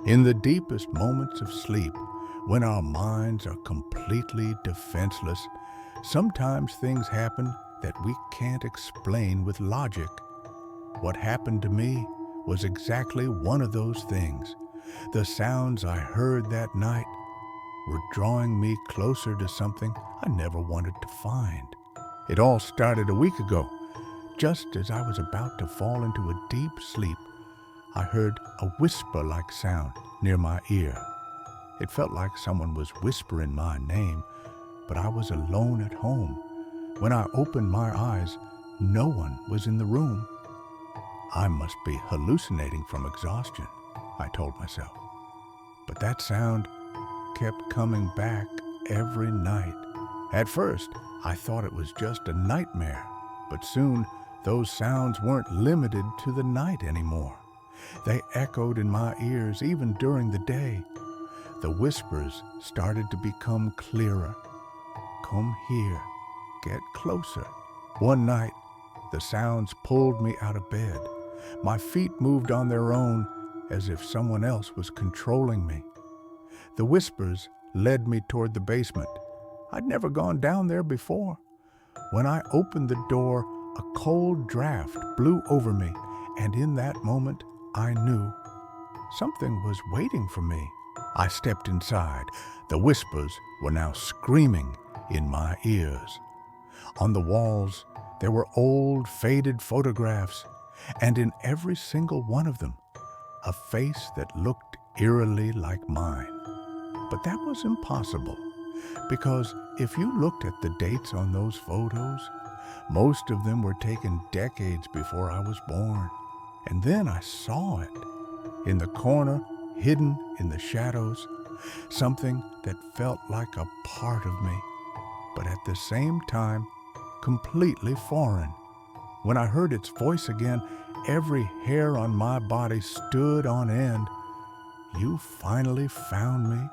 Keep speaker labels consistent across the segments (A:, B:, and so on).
A: In the deepest moments of sleep, when our minds are completely defenseless, sometimes things happen that we can't explain with logic. What happened to me was exactly one of those things. The sounds I heard that night were drawing me closer to something I never wanted to find. It all started a week ago. Just as I was about to fall into a deep sleep, I heard a whisper-like sound near my ear. It felt like someone was whispering my name, but I was alone at home. When I opened my eyes, no one was in the room. I must be hallucinating from exhaustion, I told myself. But that sound kept coming back every night. At first, I thought it was just a nightmare, but soon those sounds weren't limited to the night anymore. They echoed in my ears even during the day. The whispers started to become clearer. Come here, get closer. One night, the sounds pulled me out of bed. My feet moved on their own as if someone else was controlling me. The whispers led me toward the basement. I'd never gone down there before. When I opened the door, a cold draft blew over me, and in that moment, I knew something was waiting for me. I stepped inside. The whispers were now screaming in my ears. On the walls, there were old, faded photographs, and in every single one of them, a face that looked eerily like mine. But that was impossible, because if you looked at the dates on those photos, most of them were taken decades before I was born. And then I saw it. In the corner, hidden in the shadows, something that felt like a part of me, but at the same time, completely foreign. When I heard its voice again, every hair on my body stood on end. You finally found me.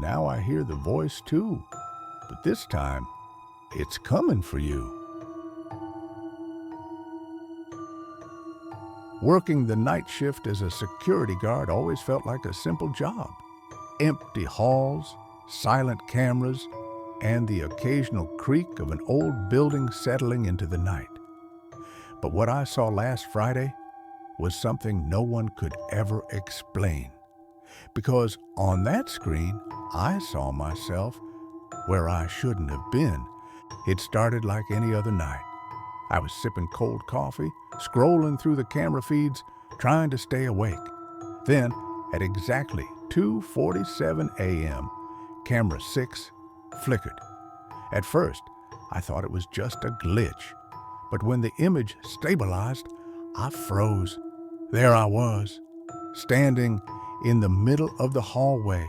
A: Now I hear the voice too, but this time, it's coming for you. Working the night shift as a security guard always felt like a simple job. Empty halls, silent cameras, and the occasional creak of an old building settling into the night. But what I saw last Friday was something no one could ever explain. Because on that screen, I saw myself where I shouldn't have been. It started like any other night. I was sipping cold coffee, scrolling through the camera feeds, trying to stay awake. Then, at exactly 2:47 a.m., camera 6 flickered. At first, I thought it was just a glitch, but when the image stabilized, I froze. There I was, standing in the middle of the hallway,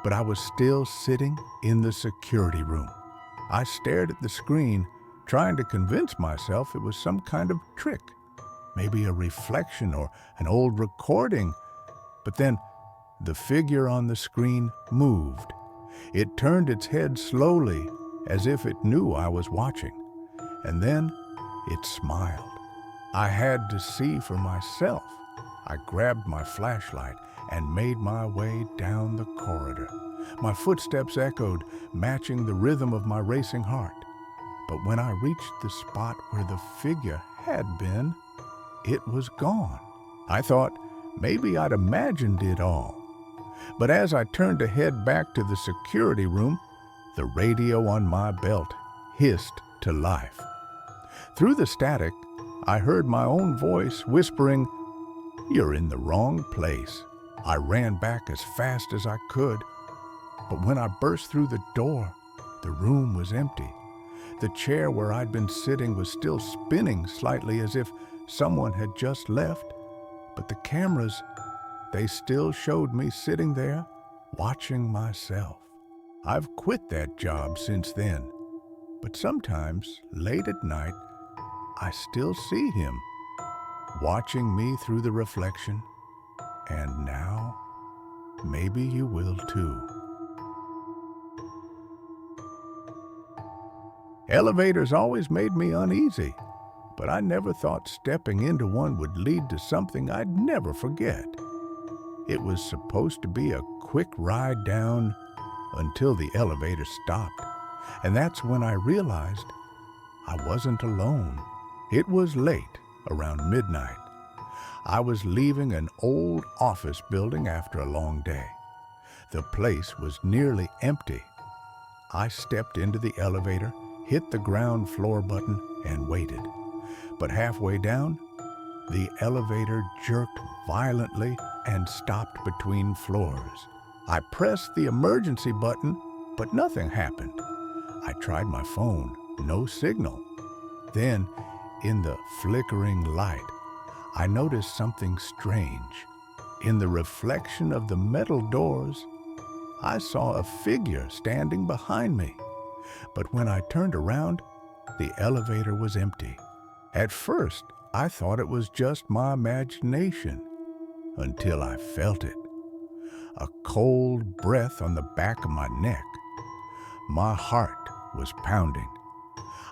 A: but I was still sitting in the security room. I stared at the screen, trying to convince myself it was some kind of trick, maybe a reflection or an old recording. But then the figure on the screen moved. It turned its head slowly, as if it knew I was watching, and then it smiled. I had to see for myself. I grabbed my flashlight and made my way down the corridor. My footsteps echoed, matching the rhythm of my racing heart. But when I reached the spot where the figure had been, it was gone. I thought maybe I'd imagined it all. But as I turned to head back to the security room, the radio on my belt hissed to life. Through the static, I heard my own voice whispering, "You're in the wrong place." I ran back as fast as I could, but when I burst through the door, the room was empty. The chair where I'd been sitting was still spinning slightly as if someone had just left, but the cameras, they still showed me sitting there, watching myself. I've quit that job since then, but sometimes, late at night, I still see him, watching me through the reflection, and now, maybe you will too. Elevators always made me uneasy, but I never thought stepping into one would lead to something I'd never forget. It was supposed to be a quick ride down until the elevator stopped. And that's when I realized I wasn't alone. It was late, around midnight. I was leaving an old office building after a long day. The place was nearly empty. I stepped into the elevator, hit the ground floor button, and waited. But halfway down, the elevator jerked violently and stopped between floors. I pressed the emergency button, but nothing happened. I tried my phone, no signal. Then, in the flickering light, I noticed something strange. In the reflection of the metal doors, I saw a figure standing behind me. But when I turned around, the elevator was empty. At first, I thought it was just my imagination, until I felt it. A cold breath on the back of my neck. My heart was pounding.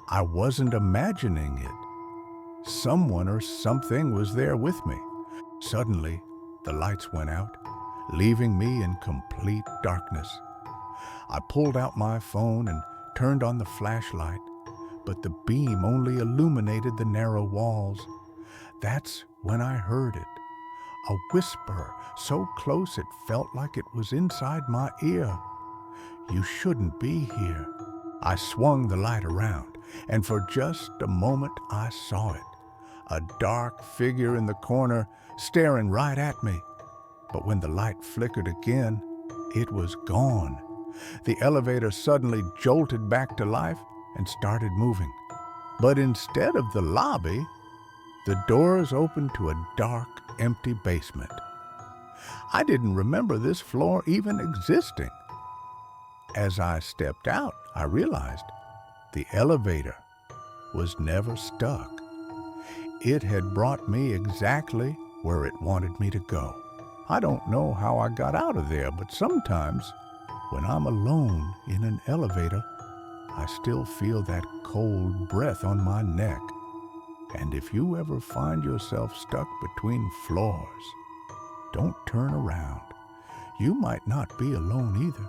A: I wasn't imagining it. Someone or something was there with me. Suddenly, the lights went out, leaving me in complete darkness. I pulled out my phone and turned on the flashlight, but the beam only illuminated the narrow walls. That's when I heard it. A whisper so close it felt like it was inside my ear. "You shouldn't be here." I swung the light around, and for just a moment I saw it. A dark figure in the corner staring right at me. But when the light flickered again, it was gone. The elevator suddenly jolted back to life and started moving. But instead of the lobby, the doors opened to a dark, empty basement. I didn't remember this floor even existing. As I stepped out, I realized the elevator was never stuck. It had brought me exactly where it wanted me to go. I don't know how I got out of there, but sometimes when I'm alone in an elevator, I still feel that cold breath on my neck. And if you ever find yourself stuck between floors, don't turn around. You might not be alone either.